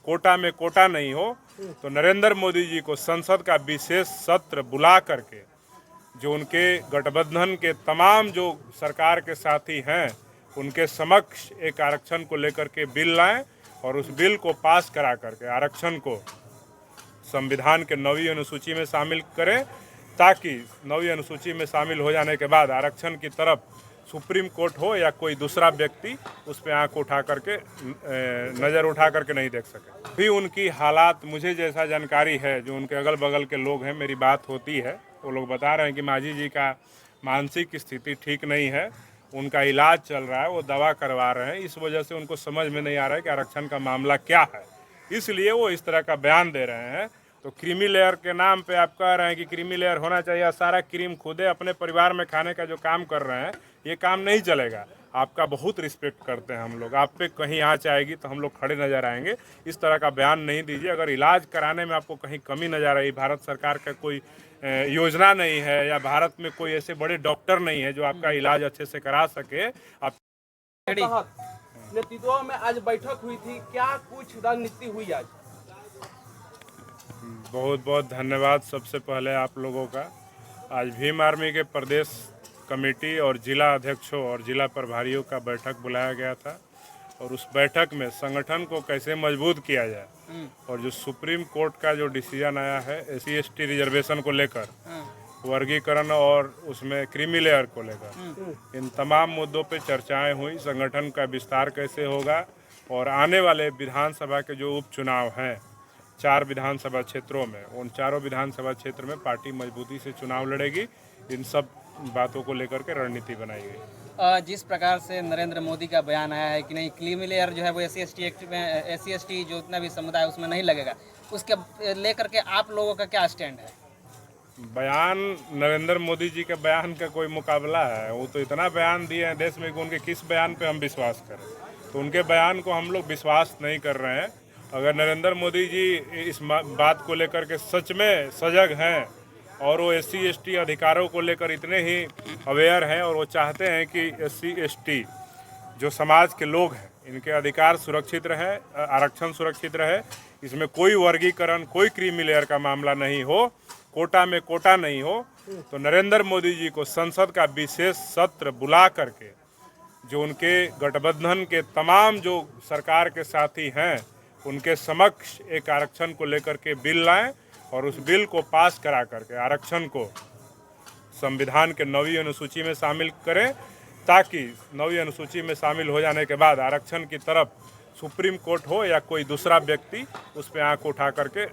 कोटा में कोटा नहीं हो, तो नरेंद्र मोदी जी को संसद का विशेष सत्र बुला करके जो उनके गठबंधन के तमाम जो सरकार के साथी हैं उनके समक्ष एक आरक्षण को लेकर के बिल लाएं और उस बिल को पास करा करके आरक्षण को संविधान के 9वीं अनुसूची में शामिल करें, ताकि 9वीं अनुसूची में शामिल हो जाने के बाद आरक्षण की तरफ सुप्रीम कोर्ट हो या कोई दूसरा व्यक्ति उस पर आंख उठा करके नज़र उठा करके नहीं देख सके। भी उनकी हालात मुझे जैसा जानकारी है, जो उनके अगल बगल के लोग हैं, मेरी बात होती है, वो लोग बता रहे हैं कि मांझी जी का मानसिक स्थिति ठीक नहीं है, उनका इलाज चल रहा है, वो दवा करवा रहे हैं, इस वजह से उनको समझ में नहीं आ रहा है कि आरक्षण का मामला क्या है, इसलिए वो इस तरह का बयान दे रहे हैं। तो क्रीमी लेयर के नाम पे आप कह रहे हैं कि क्रीमी लेयर होना चाहिए, सारा क्रीम खुदे अपने परिवार में खाने का जो काम कर रहे हैं, ये काम नहीं चलेगा। आपका बहुत रिस्पेक्ट करते हैं हम लोग, आप पे कहीं आँच आएगी तो हम लोग खड़े नजर आएंगे, इस तरह का बयान नहीं दीजिए। अगर इलाज कराने में आपको कहीं कमी नजर आई, भारत सरकार का कोई योजना नहीं है या भारत में कोई ऐसे बड़े डॉक्टर नहीं है जो आपका इलाज अच्छे से करा सके, आप नेतृत्व में आज बैठक हुई थी, क्या कुछ रणनीति हुई आज? बहुत बहुत धन्यवाद सबसे पहले आप लोगों का। आज भीम आर्मी के प्रदेश कमेटी और जिला अध्यक्षों और जिला प्रभारियों का बैठक बुलाया गया था और उस बैठक में संगठन को कैसे मजबूत किया जाए और जो सुप्रीम कोर्ट का जो डिसीजन आया है SC/ST रिजर्वेशन को लेकर, वर्गीकरण और उसमें क्रीमी लेयर को लेकर, इन तमाम मुद्दों पे चर्चाएं हुई। संगठन का विस्तार कैसे होगा और आने वाले विधानसभा के जो उपचुनाव हैं 4 विधानसभा क्षेत्रों में, उन चारों विधानसभा क्षेत्र में पार्टी मजबूती से चुनाव लड़ेगी, इन सब बातों को लेकर के रणनीति बनाई गई। जिस प्रकार से नरेंद्र मोदी का बयान आया है कि नहीं क्रीमी लेयर जो है वो SC/ST एक्ट में SC/ST जो इतना भी समुदाय है उसमें नहीं लगेगा, उसके लेकर के आप लोगों का क्या स्टैंड है? बयान नरेंद्र मोदी जी के बयान का कोई मुकाबला है? वो तो इतना बयान दिए हैं देश में कि उनके किस बयान पे हम विश्वास करें, तो उनके बयान को हम लोग विश्वास नहीं कर रहे हैं। अगर नरेंद्र मोदी जी इस बात को लेकर के सच में सजग हैं और वो SC/ST अधिकारों को लेकर इतने ही अवेयर हैं और वो चाहते हैं कि SC/ST जो समाज के लोग हैं इनके अधिकार सुरक्षित रहे, आरक्षण सुरक्षित रहे, इसमें कोई वर्गीकरण, कोई क्रीमी लेयर का मामला नहीं हो, कोटा में कोटा नहीं हो, तो नरेंद्र मोदी जी को संसद का विशेष सत्र बुला करके जो उनके गठबंधन के तमाम जो सरकार के साथी हैं उनके समक्ष एक आरक्षण को लेकर के बिल लाएं और उस बिल को पास करा करके आरक्षण को संविधान के 9वीं अनुसूची में शामिल करें, ताकि 9वीं अनुसूची में शामिल हो जाने के बाद आरक्षण की तरफ सुप्रीम कोर्ट हो या कोई दूसरा व्यक्ति उस पर आंख उठा करके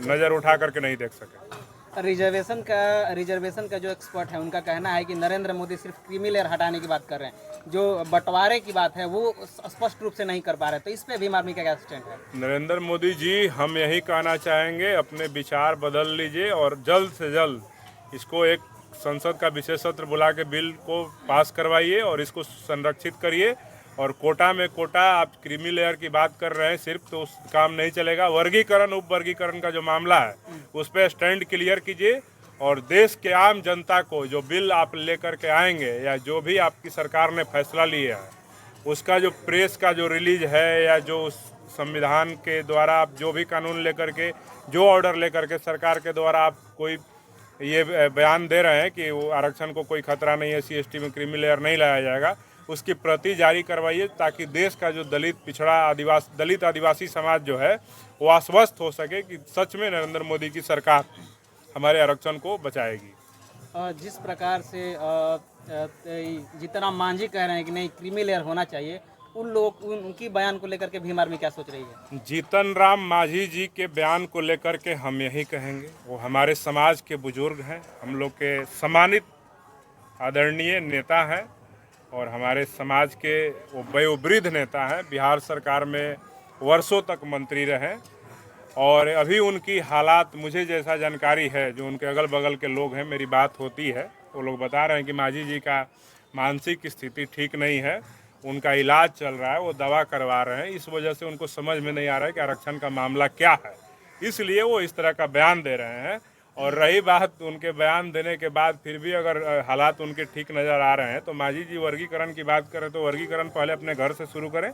नज़र उठा करके नहीं देख सके। रिजर्वेशन का जो एक्सपर्ट है उनका कहना है कि नरेंद्र मोदी सिर्फ क्रीमी लेयर हटाने की बात कर रहे हैं, जो बंटवारे की बात है वो स्पष्ट रूप से नहीं कर पा रहे, तो इस पे भीम आर्मी का क्या स्टैंड है? नरेंद्र मोदी जी, हम यही कहना चाहेंगे, अपने विचार बदल लीजिए और जल्द से जल्द इसको एक संसद का विशेष सत्र बुला के बिल को पास करवाइए और इसको संरक्षित करिए। और कोटा में कोटा, आप क्रीमी लेयर की बात कर रहे हैं सिर्फ, तो उस काम नहीं चलेगा। वर्गीकरण, उप वर्गीकरण का जो मामला है उस पर स्टैंड क्लियर कीजिए और देश के आम जनता को जो बिल आप लेकर के आएंगे या जो भी आपकी सरकार ने फैसला लिया है उसका जो प्रेस का जो रिलीज है या जो संविधान के द्वारा आप जो भी कानून लेकर के, जो ऑर्डर लेकर के सरकार के द्वारा आप कोई ये बयान दे रहे हैं कि वो आरक्षण को कोई खतरा नहीं है, SC/ST में क्रीमी लेयर नहीं लाया जाएगा, उसकी प्रति जारी करवाइए, ताकि देश का जो दलित, पिछड़ा, दलित आदिवासी समाज जो है वो आश्वस्त हो सके कि सच में नरेंद्र मोदी की सरकार हमारे आरक्षण को बचाएगी। जिस प्रकार से जीतन राम मांझी कह रहे हैं कि नहीं क्रीमी लेयर होना चाहिए, उनकी बयान को लेकर के भीम आर्मी क्या सोच रही है? जीतन राम मांझी जी के बयान को लेकर के हम यही कहेंगे, वो हमारे समाज के बुजुर्ग हैं, हम लोग के सम्मानित आदरणीय नेता हैं और हमारे समाज के वो वयोवृद्ध नेता हैं, बिहार सरकार में वर्षों तक मंत्री रहे और अभी उनकी हालात मुझे जैसा जानकारी है, जो उनके अगल बगल के लोग हैं, मेरी बात होती है, वो लोग बता रहे हैं कि मांझी जी का मानसिक स्थिति ठीक नहीं है, उनका इलाज चल रहा है, वो दवा करवा रहे हैं, इस वजह से उनको समझ में नहीं आ रहा है कि आरक्षण का मामला क्या है, इसलिए वो इस तरह का बयान दे रहे हैं। और रही बात उनके बयान देने के बाद फिर भी अगर हालात उनके ठीक नज़र आ रहे हैं, तो मांझी जी वर्गीकरण की बात करें तो वर्गीकरण पहले अपने घर से शुरू करें।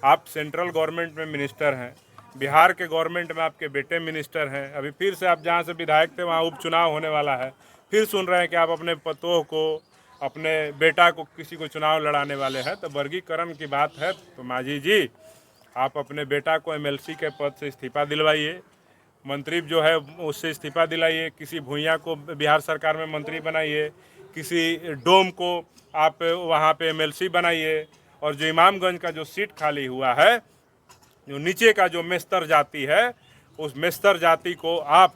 आप सेंट्रल गवर्नमेंट में मिनिस्टर हैं, बिहार के गवर्नमेंट में आपके बेटे मिनिस्टर हैं, अभी फिर से आप जहाँ से विधायक थे वहाँ उपचुनाव होने वाला है, फिर सुन रहे हैं कि आप अपने पतोह को, अपने बेटा को, किसी को चुनाव लड़ाने वाले हैं। तो वर्गीकरण की बात है तो मांझी जी, आप अपने बेटा को एमएलसी के पद से इस्तीफा दिलवाइए, मंत्री जो है उससे इस्तीफा दिलाइए, किसी भूइयाँ को बिहार सरकार में मंत्री बनाइए, किसी डोम को आप वहाँ पे एमएलसी बनाइए, और जो इमामगंज का जो सीट खाली हुआ है, जो नीचे का जो मेस्तर जाति है, उस मेस्तर जाति को आप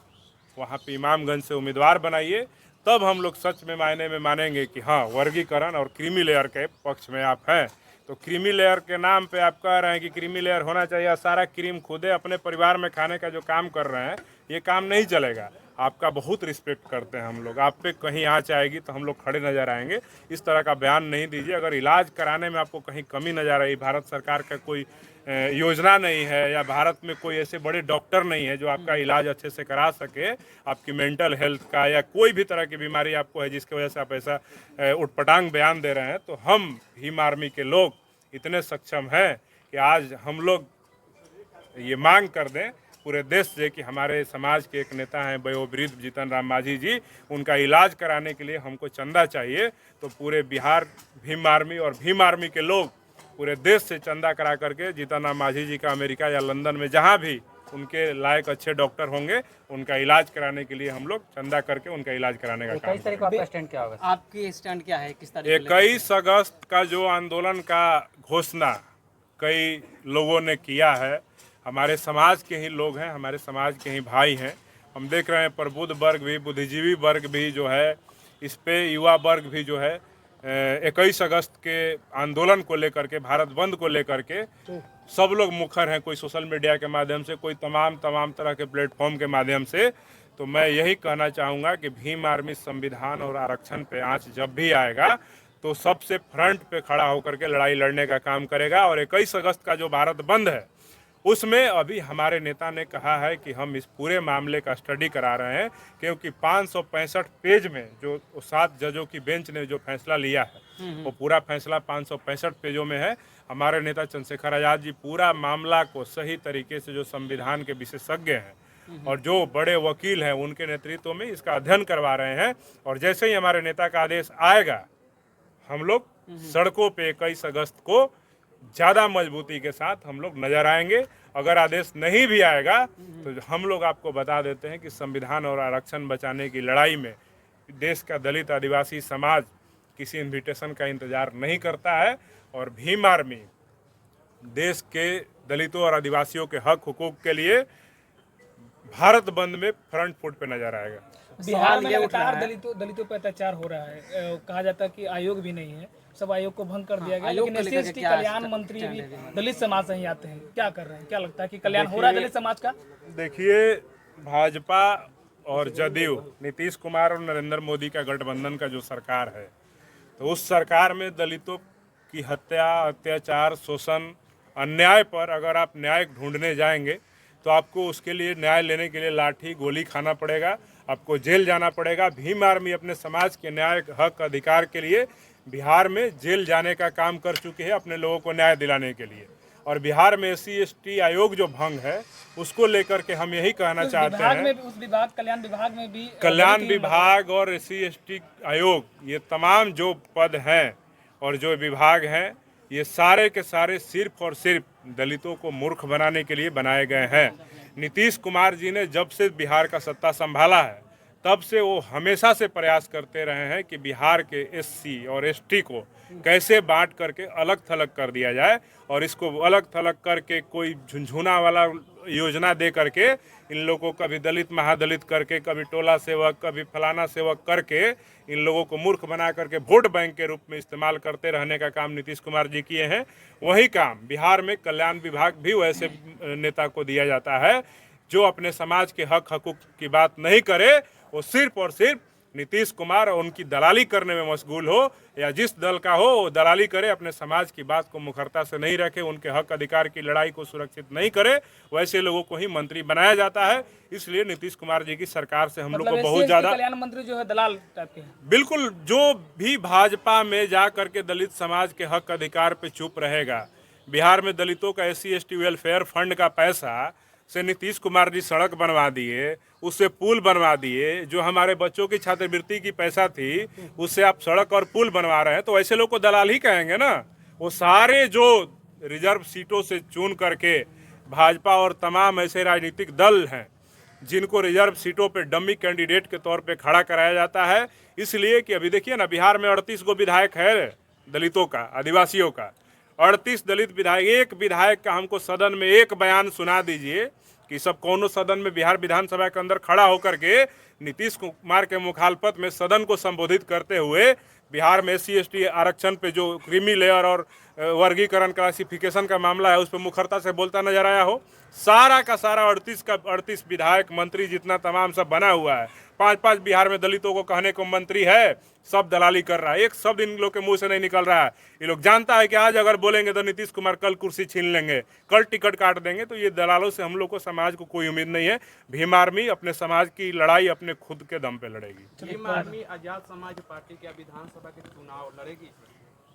वहाँ पे इमामगंज से उम्मीदवार बनाइए। तब हम लोग सच में मायने में मानेंगे कि हाँ, वर्गीकरण और क्रीमी लेयर के पक्ष में आप हैं। तो क्रीमी लेयर के नाम पे आप कह रहे हैं कि क्रीमी लेयर होना चाहिए, सारा क्रीम खुदे अपने परिवार में खाने का जो काम कर रहे हैं, ये काम नहीं चलेगा। आपका बहुत रिस्पेक्ट करते हैं हम लोग, आप पे कहीं आँच आएगी तो हम लोग खड़े नजर आएंगे। इस तरह का बयान नहीं दीजिए। अगर इलाज कराने में आपको कहीं कमी नजर आई, भारत सरकार का कोई योजना नहीं है, या भारत में कोई ऐसे बड़े डॉक्टर नहीं है जो आपका इलाज अच्छे से करा सके, आपकी मेंटल हेल्थ का या कोई भी तरह की बीमारी आपको है जिसकी वजह से आप ऐसा उटपटांग बयान दे रहे हैं, तो हम भीम आर्मी के लोग इतने सक्षम हैं कि आज हम लोग ये मांग कर दें पूरे देश से कि हमारे समाज के एक नेता हैं वयोवृद्ध जीतन राम मांझी जी, उनका इलाज कराने के लिए हमको चंदा चाहिए। तो पूरे बिहार भीम आर्मी और भीम आर्मी के लोग पूरे देश से चंदा करा करके जीतन राम मांझी जी का अमेरिका या लंदन में जहाँ भी उनके लायक अच्छे डॉक्टर होंगे, उनका इलाज कराने के लिए हम लोग चंदा करके उनका इलाज कराने का काम करेंगे। आपका स्टैंड क्या होगा? आपकी स्टैंड क्या है, किस तारीख 21 अगस्त का जो आंदोलन का घोषणा कई लोगों ने किया है, हमारे समाज के ही लोग हैं, हमारे समाज के ही भाई हैं। हम देख रहे हैं प्रबुद्ध वर्ग भी, बुद्धिजीवी वर्ग भी जो है, इस पे युवा वर्ग भी जो है 21 अगस्त के आंदोलन को लेकर के, भारत बंद को लेकर के सब लोग मुखर हैं, कोई सोशल मीडिया के माध्यम से, कोई तमाम तरह के प्लेटफॉर्म के माध्यम से। तो मैं यही कहना चाहूँगा कि भीम आर्मी संविधान और आरक्षण पे आँच जब भी आएगा तो सबसे फ्रंट पे खड़ा होकर के लड़ाई लड़ने का काम करेगा। और 21 अगस्त का जो भारत बंद है, उसमें अभी हमारे नेता ने कहा है कि हम इस पूरे मामले का स्टडी करा रहे हैं, क्योंकि 565 पेज में जो 7 जजों की बेंच ने जो फैसला लिया है, वो पूरा फैसला 565 पेजों में है। हमारे नेता चंद्रशेखर आजाद जी पूरा मामला को सही तरीके से, जो संविधान के विशेषज्ञ हैं और जो बड़े वकील हैं, उनके नेतृत्व में इसका अध्ययन करवा रहे हैं। और जैसे ही हमारे नेता का आदेश आएगा, हम लोग सड़कों पे 21 अगस्त को ज़्यादा मजबूती के साथ हम लोग नजर आएंगे। अगर आदेश नहीं भी आएगा तो हम लोग आपको बता देते हैं कि संविधान और आरक्षण बचाने की लड़ाई में देश का दलित आदिवासी समाज किसी इन्विटेशन का इंतजार नहीं करता है। और भीम आर्मी देश के दलितों और आदिवासियों के हक हुकूक के लिए भारत बंद में फ्रंट फुट पे नजर आएगा। बिहार में लगातार दलितों पर अत्याचार हो रहा है। कहा जाता है कि आयोग भी नहीं है, सब आयोग को भंग कर दिया गया, लेकिन एससी कल्याण मंत्री भी दलित समाज से ही आते हैं। क्या कर रहे हैं, क्या लगता है कि कल्याण हो रहा है दलित समाज का? देखिए, भाजपा और जदयू, नीतीश कुमार और नरेंद्र मोदी का गठबंधन का जो सरकार है, तो उस सरकार में दलितों की हत्या, अत्याचार, शोषण, अन्याय पर अगर आप न्याय ढूंढने जाएंगे तो आपको उसके लिए, न्याय लेने के लिए लाठी गोली खाना पड़ेगा, आपको जेल जाना पड़ेगा। भीम आर्मी अपने समाज के न्याय, हक, अधिकार के लिए बिहार में जेल जाने का काम कर चुके हैं, अपने लोगों को न्याय दिलाने के लिए। और बिहार में SC/ST आयोग जो भंग है, उसको लेकर के हम यही कहना चाहते हैं, उस विभाग, कल्याण विभाग में भी, कल्याण विभाग और SC/ST आयोग, ये तमाम जो पद हैं और जो विभाग हैं, ये सारे के सारे सिर्फ और सिर्फ दलितों को मूर्ख बनाने के लिए बनाए गए हैं। नीतीश कुमार जी ने जब से बिहार का सत्ता संभाला है, तब से वो हमेशा से प्रयास करते रहे हैं कि बिहार के SC और ST को कैसे बांट करके अलग थलग कर दिया जाए, और इसको अलग थलग करके कोई झुनझुना वाला योजना दे करके इन लोगों को कभी दलित महादलित करके, कभी टोला सेवक, कभी फलाना सेवक करके इन लोगों को मूर्ख बना करके वोट बैंक के रूप में इस्तेमाल करते रहने का काम नीतीश कुमार जी किए हैं। वही काम बिहार में कल्याण विभाग भी वैसे नेता को दिया जाता है जो अपने समाज के हक हकूक की बात नहीं करे, वो सिर्फ और सिर्फ नीतीश कुमार और उनकी दलाली करने में मशगूल हो, या जिस दल का हो वो दलाली करे, अपने समाज की बात को मुखरता से नहीं रखे, उनके हक अधिकार की लड़ाई को सुरक्षित नहीं करे, वैसे लोगों को ही मंत्री बनाया जाता है। इसलिए नीतीश कुमार जी की सरकार से हम लोग को बहुत ज्यादा, कल्याण मंत्री जो है दलाल टाइप के हैं। बिल्कुल, जो भी भाजपा में जा करके दलित समाज के हक अधिकार पे चुप रहेगा, बिहार में दलितों का SC/ST वेलफेयर फंड का पैसा से नीतीश कुमार जी सड़क बनवा दिए, उससे पुल बनवा दिए, जो हमारे बच्चों की छात्रवृत्ति की पैसा थी उससे आप सड़क और पुल बनवा रहे हैं, तो ऐसे लोग को दलाल ही कहेंगे ना। वो सारे जो रिजर्व सीटों से चुन करके भाजपा और तमाम ऐसे राजनीतिक दल हैं जिनको रिजर्व सीटों पे डमी कैंडिडेट के तौर पे खड़ा कराया जाता है, इसलिए कि अभी देखिए ना, बिहार में 38 गो विधायक है दलितों का, आदिवासियों का, 38 दलित विधायक। एक विधायक का हमको सदन में एक बयान सुना दीजिए कि सब कौनो सदन में बिहार विधानसभा के अंदर खड़ा होकर के नीतीश कुमार के मुखालफत में सदन को संबोधित करते हुए बिहार में SC/ST आरक्षण पे जो क्रीमी लेयर और वर्गीकरण क्लासिफिकेशन का मामला है उस पर मुखरता से बोलता नजर आया हो। सारा का सारा 38 का 38 विधायक मंत्री जितना तमाम सब बना हुआ है, 5-5 बिहार में दलितों को कहने को मंत्री है, सब दलाली कर रहा है। एक शब्द इन लोग के मुंह से नहीं निकल रहा है। ये लोग जानता है कि आज अगर बोलेंगे तो नीतीश कुमार कल कुर्सी छीन लेंगे, कल टिकट काट देंगे। तो ये दलालों से हम लोग को, समाज को कोई उम्मीद नहीं है। भीम आर्मी अपने समाज की लड़ाई अपने खुद के दम पे लड़ेगी। भीम आर्मी आजाद समाज पार्टी क्या विधानसभा के चुनाव लड़ेगी?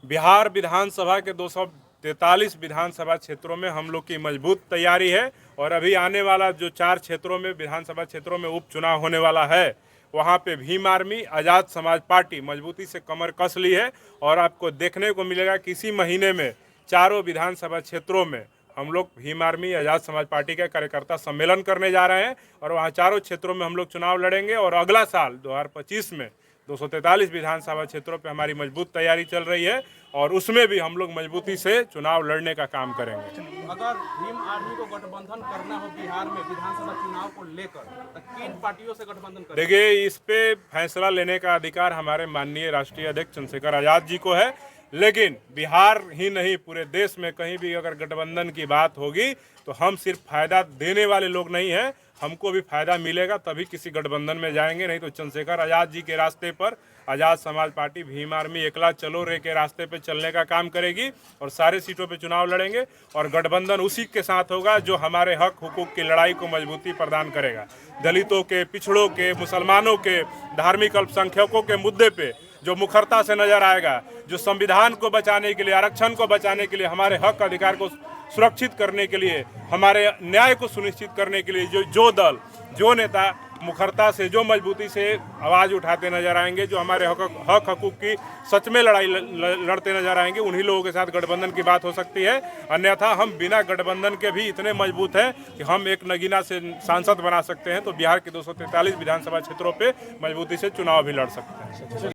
बिहार विधानसभा के 243 विधानसभा क्षेत्रों में हम लोग की मजबूत तैयारी है और अभी आने वाला जो 4 क्षेत्रों में विधानसभा क्षेत्रों में उपचुनाव होने वाला है, वहाँ पे भीम आर्मी आज़ाद समाज पार्टी मजबूती से कमर कस ली है। और आपको देखने को मिलेगा कि इसी महीने में चारों विधानसभा क्षेत्रों में हम लोग भीम आर्मी आज़ाद समाज पार्टी का कार्यकर्ता सम्मेलन करने जा रहे हैं और वहाँ चारों क्षेत्रों में हम लोग चुनाव लड़ेंगे। और अगला साल 2025 में 243 विधानसभा क्षेत्रों पे हमारी मजबूत तैयारी चल रही है और उसमें भी हम लोग मजबूती से चुनाव लड़ने का काम करेंगे। अगर भीम आर्मी को गठबंधन करना हो बिहार में विधानसभा चुनाव को लेकर, तो किन पार्टियों से गठबंधन करें? देखिए, इस पे फैसला लेने का अधिकार हमारे माननीय राष्ट्रीय अध्यक्ष चंद्रशेखर आजाद जी को है, लेकिन बिहार ही नहीं पूरे देश में कहीं भी अगर गठबंधन की बात होगी तो हम सिर्फ फायदा देने वाले लोग नहीं हैं, हमको भी फायदा मिलेगा तभी किसी गठबंधन में जाएंगे। नहीं तो चंद्रशेखर आजाद जी के रास्ते पर आज़ाद समाज पार्टी भीम आर्मी एकला चलो रे के रास्ते पे चलने का काम करेगी और सारे सीटों पे चुनाव लड़ेंगे। और गठबंधन उसी के साथ होगा जो हमारे हक हुकूक की लड़ाई को मजबूती प्रदान करेगा। दलितों के, पिछड़ों के, मुसलमानों के, धार्मिक अल्पसंख्यकों के मुद्दे पे जो मुखरता से नजर आएगा, जो संविधान को बचाने के लिए, आरक्षण को बचाने के लिए, हमारे हक अधिकार को सुरक्षित करने के लिए, हमारे न्याय को सुनिश्चित करने के लिए जो दल, जो नेता मुखरता से, जो मजबूती से आवाज़ उठाते नजर आएंगे, जो हमारे हक हकूक की सच में लड़ाई लड़ते नजर आएंगे, उन्हीं लोगों के साथ गठबंधन की बात हो सकती है। अन्यथा हम बिना गठबंधन के भी इतने मजबूत हैं कि हम एक नगीना से सांसद बना सकते हैं। तो बिहार के 243 विधानसभा क्षेत्रों पे मजबूती से चुनाव भी लड़ सकते हैं।